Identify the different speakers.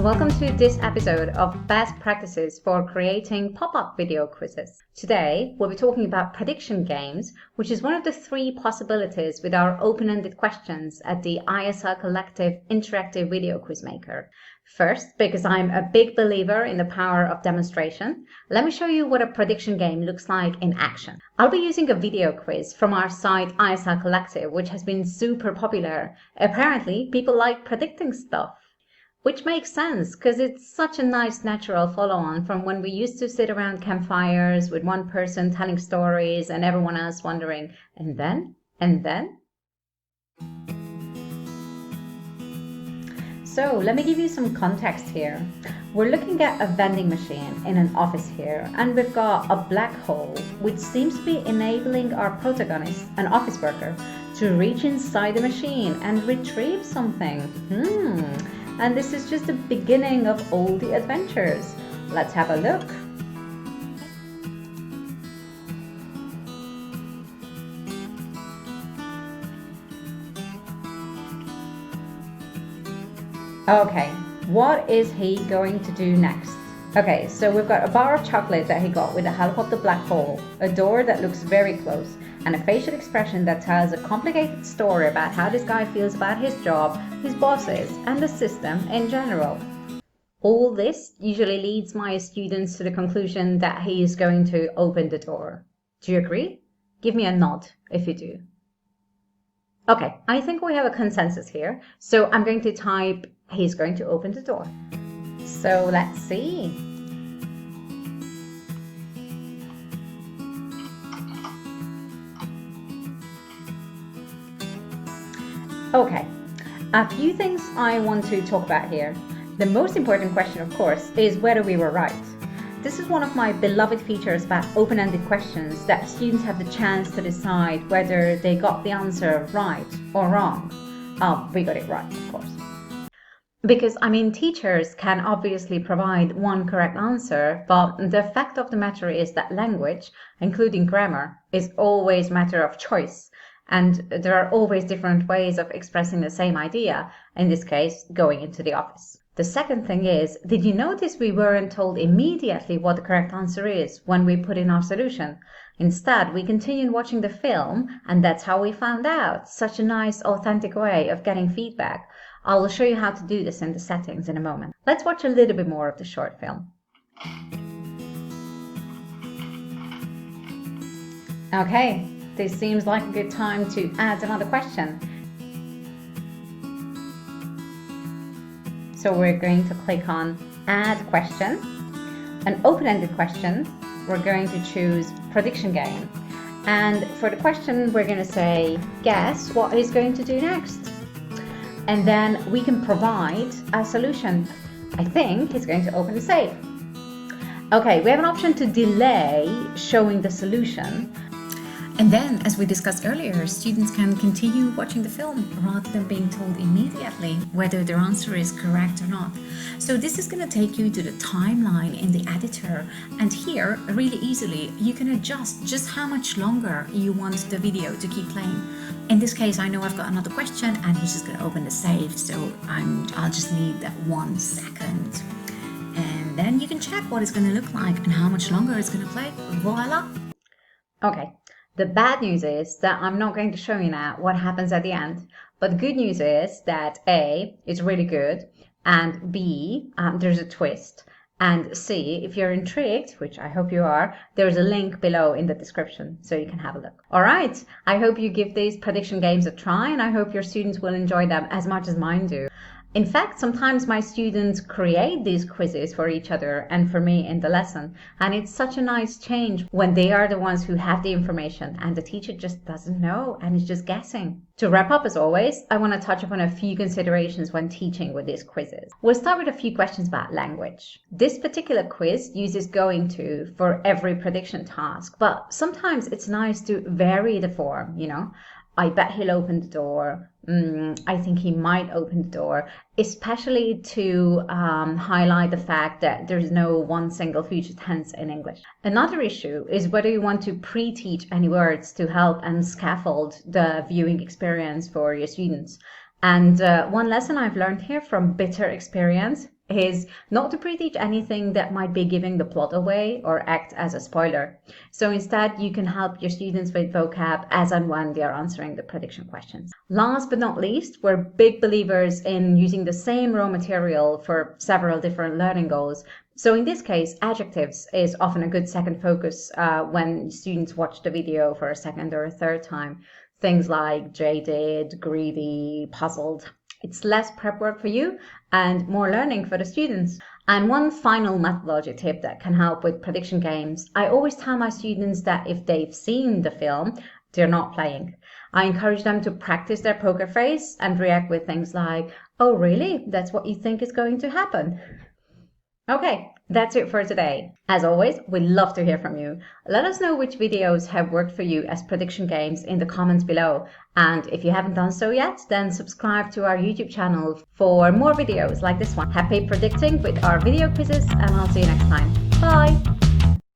Speaker 1: and welcome to this episode of Best Practices for Creating Pop-Up Video Quizzes. Today, we'll be talking about prediction games, which is one of the three possibilities with our open-ended questions at the ISL Collective Interactive Video Quiz Maker. First, because I'm a big believer in the power of demonstration, let me show you what a prediction game looks like in action. I'll be using a video quiz from our site ISL Collective, which has been super popular. Apparently, people like predicting stuff. Which makes sense, because it's such a nice natural follow-on from when we used to sit around campfires with one person telling stories and everyone else wondering, and then? And then? So let me give you some context here. We're looking at a vending machine in an office here, and we've got a black hole, which seems to be enabling our protagonist, an office worker, to reach inside the machine and retrieve something. And this is just the beginning of all the adventures. Let's have a look. Okay, what is he going to do next? Okay, so we've got a bar of chocolate that he got with the help of the black hole, a door that looks very close, and a facial expression that tells a complicated story about how this guy feels about his job, his bosses, and the system in general. All this usually leads my students to the conclusion that he is going to open the door. Do you agree? Give me a nod if you do. Okay, I think we have a consensus here, so I'm going to type he's going to open the door. So let's see. Okay, a few things I want to talk about here. The most important question, of course, is whether we were right. This is one of my beloved features about open-ended questions, that students have the chance to decide whether they got the answer right or wrong. We got it right, of course. Because, teachers can obviously provide one correct answer, but the fact of the matter is that language, including grammar, is always a matter of choice. And there are always different ways of expressing the same idea, in this case, going into the office. The second thing is, did you notice we weren't told immediately what the correct answer is when we put in our solution? Instead, we continued watching the film, and that's how we found out. Such a nice, authentic way of getting feedback. I will show you how to do this in the settings in a moment. Let's watch a little bit more of the short film. Okay, this seems like a good time to add another question. So we're going to click on Add Question. An open-ended question, we're going to choose Prediction Game. And for the question, we're going to say, guess what he's going to do next. And then we can provide a solution. I think he's going to open the safe. Okay, we have an option to delay showing the solution. And then, as we discussed earlier, students can continue watching the film rather than being told immediately whether their answer is correct or not. So this is going to take you to the timeline in the editor, and here, really easily, you can adjust just how much longer you want the video to keep playing. In this case, I know I've got another question and he's just going to open the safe, so I'll just need that 1 second. And then you can check what it's going to look like and how much longer it's going to play. Voila! Okay. The bad news is that I'm not going to show you now what happens at the end. But the good news is that A, it's really good, and B, there's a twist. And C, if you're intrigued, which I hope you are, there's a link below in the description so you can have a look. All right, I hope you give these prediction games a try, and I hope your students will enjoy them as much as mine do. In fact, sometimes my students create these quizzes for each other and for me in the lesson. And it's such a nice change when they are the ones who have the information and the teacher just doesn't know and is just guessing. To wrap up, as always, I want to touch upon a few considerations when teaching with these quizzes. We'll start with a few questions about language. This particular quiz uses going to for every prediction task, but sometimes it's nice to vary the form, I bet he'll open the door. I think he might open the door, especially to highlight the fact that there's no one single future tense in English. Another issue is whether you want to pre-teach any words to help and scaffold the viewing experience for your students. And one lesson I've learned here from bitter experience, is not to pre-teach anything that might be giving the plot away or act as a spoiler. So instead, you can help your students with vocab as and when they are answering the prediction questions. Last but not least, we're big believers in using the same raw material for several different learning goals. So in this case, adjectives is often a good second focus when students watch the video for a second or a third time. Things like jaded, greedy, puzzled. It's less prep work for you and more learning for the students. And one final methodology tip that can help with prediction games, I always tell my students that if they've seen the film, they're not playing. I encourage them to practice their poker face and react with things like, oh really? That's what you think is going to happen? Okay, that's it for today. As always, we'd love to hear from you. Let us know which videos have worked for you as prediction games in the comments below. And if you haven't done so yet, then subscribe to our YouTube channel for more videos like this one. Happy predicting with our video quizzes, and I'll see you next time. Bye!